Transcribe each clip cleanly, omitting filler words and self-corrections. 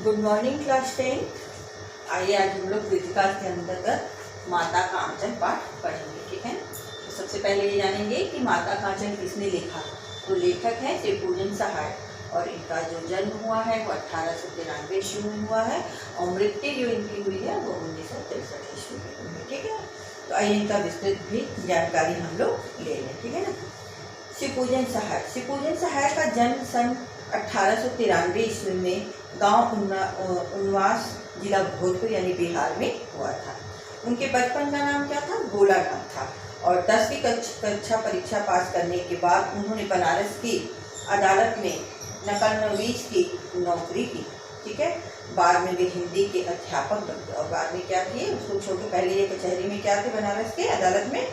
Good morning class 10। आइए आज हम लोग कृतिका के अंतर्गत माता का आंचल पाठ पढ़ेंगे। ठीक है, तो सबसे पहले ये जानेंगे कि माता का आंचल किसने लिखा। तो लेखक है शिवपूजन सहाय और इनका जो जन्म हुआ है वो 1893 ईस्वी में हुआ है और मृत्यु जो इनकी हुई है वो 1963 ईस्वी में हुई है। ठीक है, तो आइए इनका विस्तृत भी जानकारी हम लोग ले लें। ठीक है ना। शिवपूजन सहाय का जन्म सन 1893 ईस्वी में गांव उन्वास जिला भोजपुर यानी बिहार में हुआ था। उनके बचपन का नाम क्या था? भोलानाथ था। और 10वीं कक्षा परीक्षा पास करने के बाद उन्होंने बनारस की अदालत में नकल नवीस की नौकरी की। ठीक है, बाद में वे हिंदी के अध्यापक बन गए और बाद में क्या किए उसको छोटे पहले ये कचहरी में क्या थे बनारस के अदालत में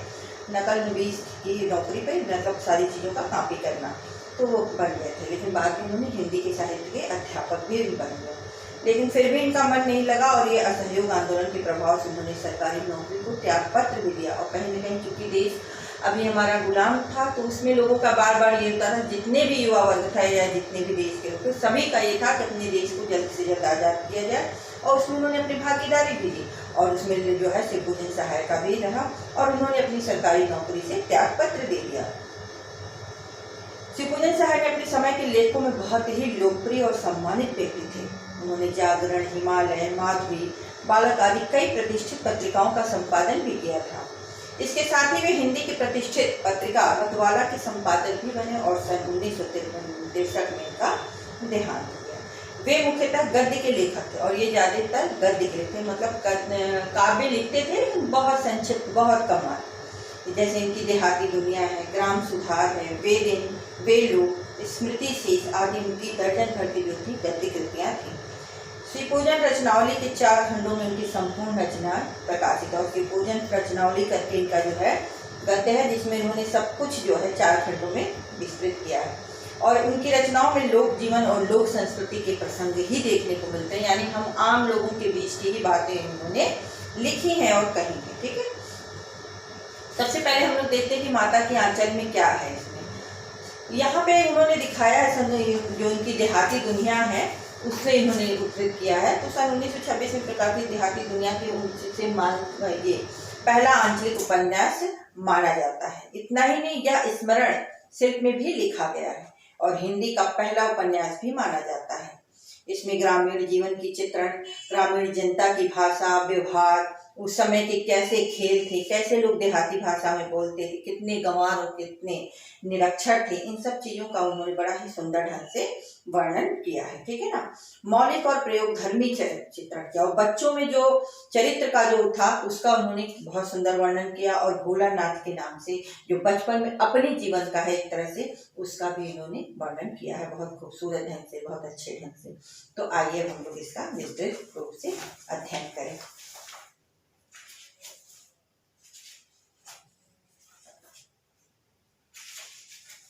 नकल नवीस की नौकरी पे मतलब सारी चीज़ों का कॉपी करना, तो वो बन गए थे। लेकिन बाद में उन्होंने हिंदी के साहित्य के अध्यापक भी बन गए। लेकिन फिर भी इनका मन नहीं लगा और ये असहयोग आंदोलन के प्रभाव से उन्होंने सरकारी नौकरी को त्याग पत्र भी दिया। और कहीं न कहीं चूंकि देश अभी हमारा गुलाम था तो उसमें लोगों का बार बार ये होता था, जितने भी युवा वर्ग था या जितने भी देश के लोग थे सभी का ये था कि अपने देश को जल्द से जल्द आज़ाद किया जाए। और उसमें उन्होंने अपनी भागीदारी भी दी और उसमें जो है शिवपूजन सहाय का भी रहा और उन्होंने अपनी सरकारी नौकरी से त्याग पत्र दे दिया। शिवपूजन सहाय ने अपने समय के लेखकों में बहुत ही लोकप्रिय और सम्मानित व्यक्ति थे। उन्होंने जागरण, हिमालय, माधवी, बालक आदि कई प्रतिष्ठित पत्रिकाओं का संपादन भी किया था। इसके साथ ही वे हिंदी की प्रतिष्ठित पत्रिका मतवाला के संपादक भी बने और सन 1963 में इनका देहांत हो गया। वे मुख्यतः गद्य के लेखक थे और ये ज्यादातर गद्य के लिखते मतलब काव्य लिखते थे लेकिन बहुत संक्षिप्त, बहुत कम। जैसे इनकी देहाती दुनिया है, ग्राम सुधार है, वेलू, स्मृति शेष आदि उनकी दर्जन भर की जो थी गद्य कृतियाँ थी। शिवपूजन रचनावली के 4 खंडों में उनकी संपूर्ण रचना प्रकाशित और शिवपूजन रचनावली करके इनका जो है गद्य है जिसमें इन्होंने सब कुछ जो है 4 खंडों में विस्तृत किया है। और उनकी रचनाओं में लोक जीवन और लोक संस्कृति के प्रसंग ही देखने को मिलते हैं, यानी हम आम लोगों के बीच की ही बातें इन्होंने लिखी हैं और कही हैं। ठीक है, सबसे पहले हम लोग देखते हैं कि माता के आंचल में क्या है। इसमें यहाँ पे उन्होंने दिखाया है जो इनकी देहाती दुनिया है उससे इन्होंने उद्धृत किया है। तो सन 1926 में प्रकाशित देहाती दुनिया के उनसे ये पहला आंचलिक उपन्यास माना जाता है। इतना ही नहीं, यह स्मरण शिल्प में भी लिखा गया है और हिंदी का पहला उपन्यास भी माना जाता है। इसमें ग्रामीण जीवन की चित्रण, ग्रामीण जनता की भाषा, व्यवहार, उस समय के कैसे खेल थे, कैसे लोग देहाती भाषा में बोलते थे, कितने गंवार और कितने निरक्षर थे, इन सब चीज़ों का उन्होंने बड़ा ही सुंदर ढंग से वर्णन किया है। ठीक है ना। मौलिक और प्रयोग धर्मी चित्रण किया और बच्चों में जो चरित्र का जो था उसका उन्होंने बहुत सुंदर वर्णन किया और भोलानाथ के नाम से जो बचपन में अपने जीवन का है एक तरह से उसका भी इन्होंने वर्णन किया है बहुत खूबसूरत ढंग से, बहुत अच्छे ढंग से। तो आइए हम लोग इसका विस्तृत रूप से अध्ययन करें।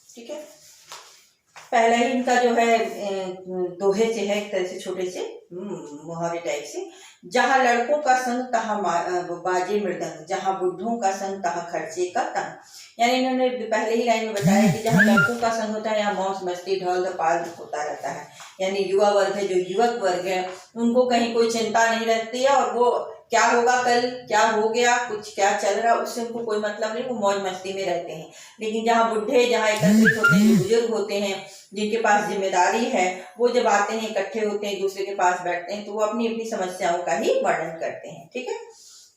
ठीक है, पहला ही इनका जो है दोहे से है एक तरह से छोटे से मुहावरे टाइप से, जहाँ लड़कों का संग तहाँ बाजे मृदंग, जहाँ बुढ़ों का संग तहाँ खर्चे का तंग। यानी इन्होंने पहले ही लाइन में बताया कि जहाँ लड़कों का संग होता है यहाँ मौज मस्ती ढोल धपाल होता रहता है। यानी युवा वर्ग है, जो युवक वर्ग है उनको कहीं कोई चिंता नहीं रहती है और वो क्या होगा कल, क्या हो गया, कुछ क्या चल रहा उससे उनको कोई मतलब नहीं, वो मौज मस्ती में रहते हैं। लेकिन जहाँ बुढ़े जहाँ एकत्रित होते हैं, बुजुर्ग होते हैं जिनके पास जिम्मेदारी है, वो जब आते हैं इकट्ठे होते हैं एक दूसरे के पास बैठते हैं तो वो अपनी अपनी समस्याओं का ही वर्णन करते हैं। ठीक है,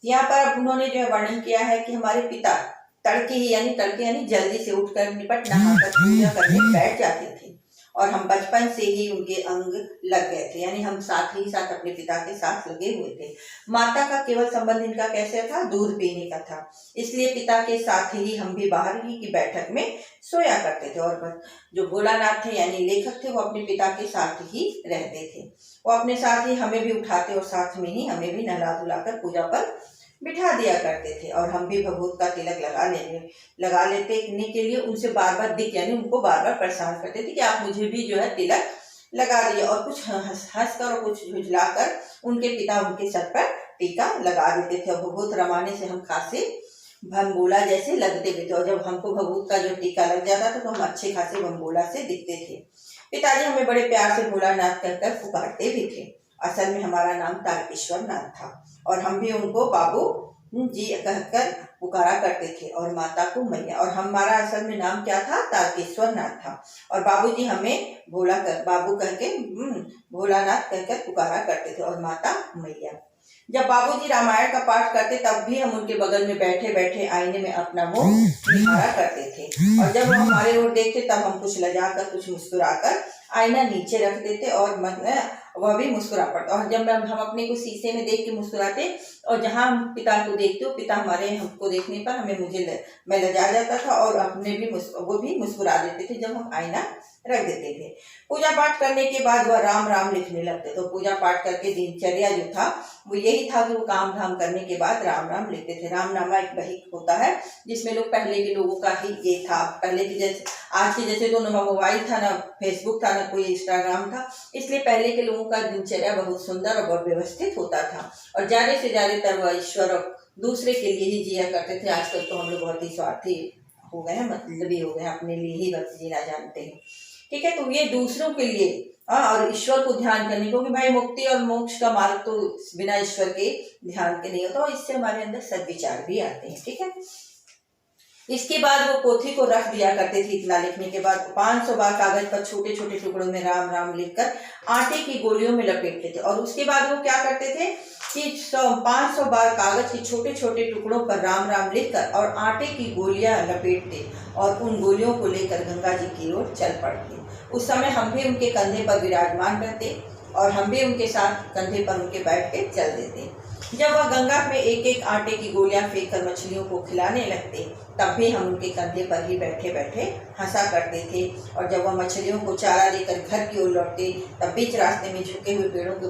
यहाँ पर उन्होंने जो है वर्णन किया है कि हमारे पिता तड़के यानी जल्दी से उठकर निपट नहाकर पूजा करने बैठ जाते थे और हम बचपन से ही उनके अंग लग गए थे, यानी हम साथ ही साथ अपने पिता के साथ लगे हुए थे। माता का केवल संबंध इनका कैसे था? दूध पीने का था, इसलिए पिता के साथ ही हम भी बाहर ही की बैठक में सोया करते थे। और जो भोलानाथ थे यानी लेखक थे वो अपने पिता के साथ ही रहते थे, वो अपने साथ ही हमें भी उठाते और साथ में ही हमें भी नहला धुलाकर पूजा पर बिठा दिया करते थे और हम भी भभूत का तिलक लगा लेते के लिए उनसे बार बार यानी उनको बार बार परेशान करते थे कि आप मुझे भी जो है तिलक लगा दिए और कुछ हंस कर और कुछ झुझलाकर उनके पिता उनके सर पर टीका लगा देते थे और भभूत रमाने से हम खासे भंगोला जैसे लगते भी थे और जब हमको भभूत का जो टीका लग जाता था तो हम अच्छे खासे भंगोला से दिखते थे। पिताजी हमें बड़े प्यार से भोलानाथ कहकर पुकारते भी थे। असल में हमारा नाम तारकेश्वर नाथ था और हम भी उनको बाबू जी कहकर पुकारा करते थे और माता को मैया। और हमारा असल में नाम क्या था? तारकेश्वर नाथ था। और बाबूजी हमें बाबू कहके भोलानाथ कहकर पुकारा करते थे और माता मैया। जब बाबूजी रामायण का पाठ करते तब भी हम उनके बगल में बैठे बैठे आईने में अपना मुंह निहारा करते थे और जब वो हमारे ओर देखते तब हम कुछ लजाकर कुछ मुस्कुराकर आईना नीचे रख देते और वह भी मुस्कुरा पड़ता। और जब हम अपने को शीशे में देख के मुस्कुराते और जहाँ हम पिता को देखते हो, पिता हमारे हमको देखने पर मैं लजा जाता था और वो भी मुस्कुरा देते थे जब हम आईना रख देते थे। पूजा पाठ करने के बाद वह राम राम लिखने लगते। तो पूजा पाठ करके दिनचर्या जो था वो यही था कि वो काम धाम करने के बाद राम राम लिखते थे। रामनामा एक बही होता है जिसमें लोग पहले के लोगों का ही ये था। पहले की जैसे आज के जैसे तो ना मोबाइल था, ना फेसबुक था, ना कोई इंस्टाग्राम था, इसलिए पहले के लोगों का दिनचर्या बहुत सुंदर और बहुत व्यवस्थित होता था और ज्यादा से ज्यादातर वह ईश्वर और दूसरे के लिए ही जिया करते थे। आजकल तो हम लोग बहुत ही स्वार्थी हो गए हैं, मतलबी हो गए हैं, अपने लिए ही बस जीना जानते हैं। ठीक है, तो ये दूसरों के लिए और ईश्वर को ध्यान करने, क्योंकि भाई मुक्ति और मोक्ष का मार्ग तो बिना ईश्वर के ध्यान के नहीं होता और इससे हमारे अंदर सद्विचार भी आते हैं। ठीक है, इसके बाद वो पोथी को रख दिया करते थे। इतना लिखने के बाद 500 बार कागज पर छोटे छोटे टुकड़ों में राम राम लिखकर आटे की गोलियों में लपेटते थे और उसके बाद वो क्या करते थे कि 500 बार कागज के छोटे छोटे टुकड़ों पर राम राम लिखकर और आटे की गोलियां लपेटते और उन गोलियों को लेकर गंगा जी की ओर चल पड़ते। उस समय हम भी उनके कंधे पर विराजमान रहते और हम भी उनके साथ कंधे पर उनके बैठ के चल देते। जब वह गंगा में एक एक आटे की गोलियां फेंक कर मछलियों को खिलाने लगते तब भी हम उनके कंधे पर ही बैठे बैठे हंसा करते थे। और जब वह मछलियों को चारा देकर घर की ओर लौटते तब बीच रास्ते में झुके हुए पेड़ों के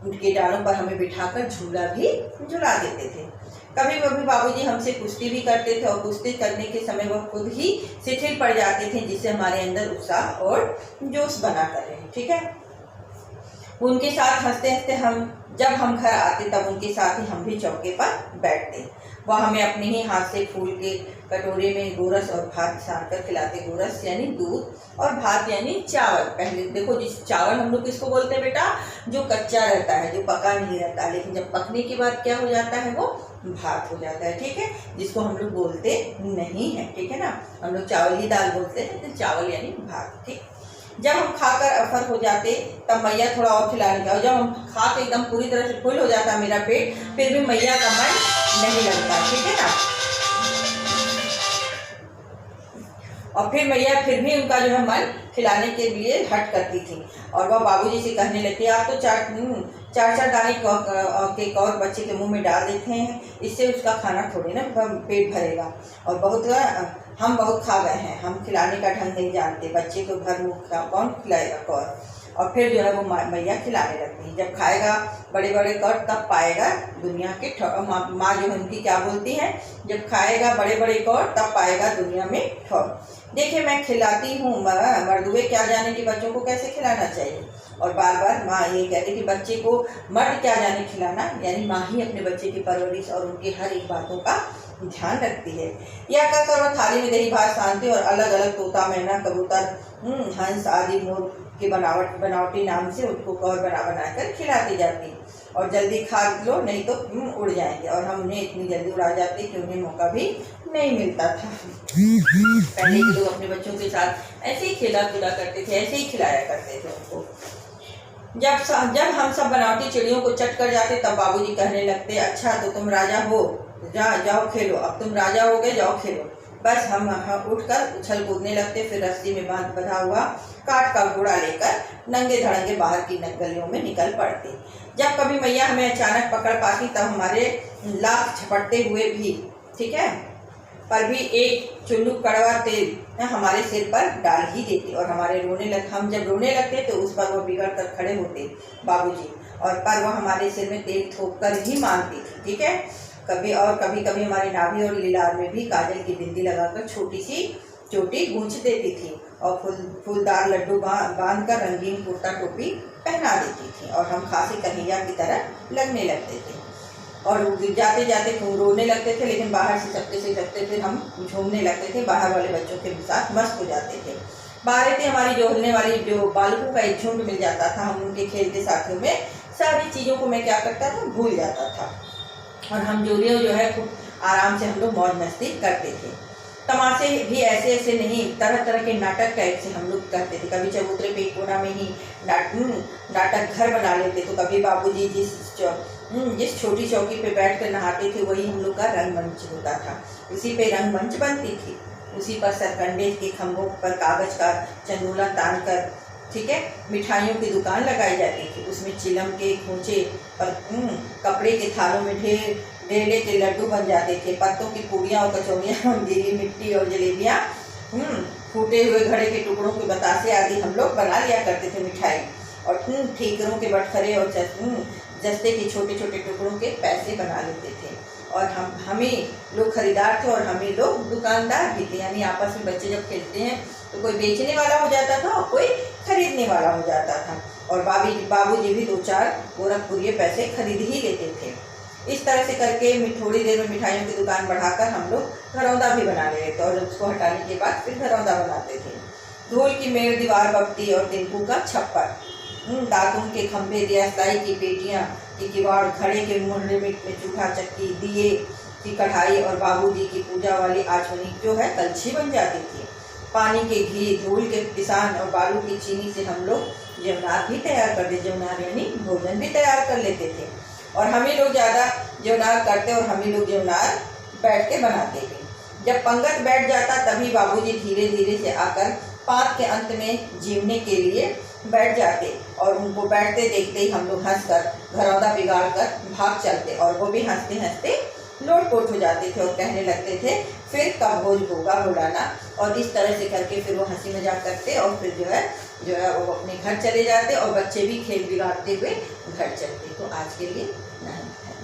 उनके डालों पर हमें बिठाकर झूला भी झुला देते थे। कभी कभी बाबूजी हमसे कुश्ती भी करते थे और कुश्ती करने के समय वह खुद ही शिथिल पड़ जाते थे, जिससे हमारे अंदर उत्साह और जोश बना कर रहे। ठीक है, उनके साथ हंसते हंसते जब हम घर आते तब उनके साथ ही हम भी चौके पर बैठते। वह हमें अपने ही हाथ से फूल के कटोरे में गोरस और भात छान कर खिलाते। गोरस यानी दूध और भात यानी चावल। पहले देखो, जिस चावल हम लोग किसको बोलते हैं बेटा? जो कच्चा रहता है, जो पका नहीं रहता, लेकिन जब पकने के बाद क्या हो जाता है? वो भात हो जाता है। ठीक है, जिसको हम लोग बोलते नहीं है। ठीक है ना, हम लोग चावल ही दाल बोलते हैं, तो चावल यानी भात। ठीक, जब हम खाकर अफर हो जाते तब मैया थोड़ा और खिलाने का, और जब हम खा के एकदम पूरी तरह से फुल हो जाता मेरा पेट, फिर भी मैया का मन नहीं लगता। ठीक है ना, और फिर मैया फिर भी उनका जो है मन खिलाने के लिए हट करती थी और वह बाबूजी से कहने लगती, आप तो चार दाने केक और बच्चे के मुंह में डाल देते हैं, इससे उसका खाना थोड़ी ना पेट भरेगा और हम बहुत खा गए हैं, हम खिलाने का ढंग नहीं जानते, बच्चे को भर मुँह कौन खिलाएगा कौर। और फिर जो है वो मैया खिलाने लगती है। जब खाएगा बड़े बड़े कौर तब पाएगा दुनिया के माँ जो है उनकी क्या बोलती हैं, जब खाएगा बड़े बड़े कौर तब पाएगा दुनिया में ठौर। देखिए, मैं खिलाती हूँ मर्दुए, क्या जाने कि बच्चों को कैसे खिलाना चाहिए। और बार बार माँ ये कहती कि बच्चे को मर्द क्या जाने खिलाना, यानी माँ ही अपने बच्चे की परवरिश और उनकी हर एक बातों का ध्यान रखती है। यह कहकर वह थाली में दही भात सानती और अलग अलग तोता, मैना, कबूतर, हंस आदि मोर के बनावटी नाम से उनको कौर बना कर खिलाती जाती और जल्दी खा लो नहीं तो उड़ जाएंगे। और हम उन्हें इतनी जल्दी उड़ा जाते कि उन्हें मौका भी नहीं मिलता था। पहले के लोग अपने बच्चों के साथ ऐसे ही खेला कूदा करते थे, ऐसे ही खिलाया करते थे उनको। जब हम सब बनावटी चिड़ियों को चट कर जाते तब बाबूजी कहने लगते, अच्छा तो तुम राजा हो, जाओ खेलो, अब तुम राजा हो गए, जाओ खेलो। बस हम उठकर उछल कूदने लगते, फिर रस्सी में बंधा हुआ काठ का घोड़ा लेकर नंगे धड़ंगे बाहर की गलियों में निकल पड़ते। जब कभी मैया हमें अचानक पकड़ पाती तब हमारे लाख झपटते हुए भी, ठीक है, पर भी एक चुल्लू कड़वा तेल हमारे सिर पर डाल ही देते और हम जब रोने लगते तो उस पर वो बिगड़ कर खड़े होते बाबूजी, और पर वो हमारे सिर में तेल थोप कर ही मानती थी। ठीक है, कभी कभी हमारे नाभि और लीलार में भी काजल की बिंदी लगाकर छोटी सी चोटी गूंज देती थी और फूलदार लड्डू बांध कर रंगीन कुर्ता टोपी पहना देती थी और हम खासी कन्हैया की तरह लगने लगते थे और जाते जाते रोने लगते थे, लेकिन बाहर से सबके से लगते फिर हम झूमने लगते थे, बाहर वाले बच्चों के साथ मस्त हो जाते थे। बाहर थे हमारी जो हिलने वाली जो बालकों का एक झुंड मिल जाता था, हम उनके खेलते साथियों में सारी चीज़ों को मैं क्या करता था, भूल जाता था। और हम जोलियों जो है खूब आराम से हम लोग मौज मस्ती करते थे। तमाशे भी ऐसे ऐसे नहीं, तरह तरह के नाटक टाइप से हम लोग करते थे। कभी चबूतरे पे कोना में ही नाटक घर बना लेते, तो कभी बाबूजी जिस छोटी चौकी पे बैठ कर नहाते थे वही हम लोग का रंगमंच होता था। उसी पे रंगमंच बनती थी, उसी पर सरकंडे के खंभों पर कागज का चंदोला तान कर, ठीक है, मिठाइयों की दुकान लगाई जाती थी। उसमें चिलम के खोचे और कपड़े के थालों में ढेले के लड्डू बन जाते थे। पत्तों की पूड़ियाँ और कचौड़ियाँ, गीली मिट्टी और जलेबियाँ, फूटे हुए घड़े के टुकड़ों के बतासे आदि हम लोग बना लिया करते थे मिठाई। और ठीकरों के बटखरे और जस्ते के छोटे छोटे टुकड़ों के पैसे बना लेते थे। और हम ही लोग खरीदार थे और हम ही लोग दुकानदार भी थे। यानी आपस में बच्चे जब खेलते हैं तो कोई बेचने वाला हो जाता था और कोई खरीदने वाला हो जाता था। और बाबूजी भी 2-4 गोरखपुरिये पैसे खरीद ही लेते थे। इस तरह से करके थोड़ी देर में मिठाइयों की दुकान बढ़ाकर हम लोग घरौंदा भी बना ले थे, और उसको हटाने के बाद फिर घरौंदा बनाते थे। धूल की मेड़, दीवार बत्ती और तिनकू का छप्पर, दातुन के खंभे, दियासलाई की पेटियाँ की किवाड़, घड़े के मुहल्ले में चूल्हा चक्की, दिए की कढ़ाई और बाबूजी की पूजा वाली आचमनी जो है कलछी बन जाती थी। पानी के घी, धूल के पिसान और बालू की चीनी से हम लोग जेवनार भी तैयार करते, जेवनार यानी भोजन भी तैयार कर लेते थे। और हम ही लोग ज़्यादा जेवनार करते और हम ही लोग जेवनार बैठ के बनाते थे। जब पंगत बैठ जाता तभी बाबूजी धीरे धीरे से आकर पात के अंत में जीवने के लिए बैठ जाते, और उनको बैठते देखते ही हम लोग हंसकर घरौंदा बिगाड़ कर भाग चलते, और वो भी हंसते हंसते लोटपोट हो जाते थे और कहने लगते थे फिर कब भोज होगा भोलाना। और इस तरह से करके फिर वो हंसी मजाक करते और फिर जो है वो अपने घर चले जाते, और बच्चे भी खेल बिगाड़ते हुए घर चलते। तो आज के लिए नहीं है।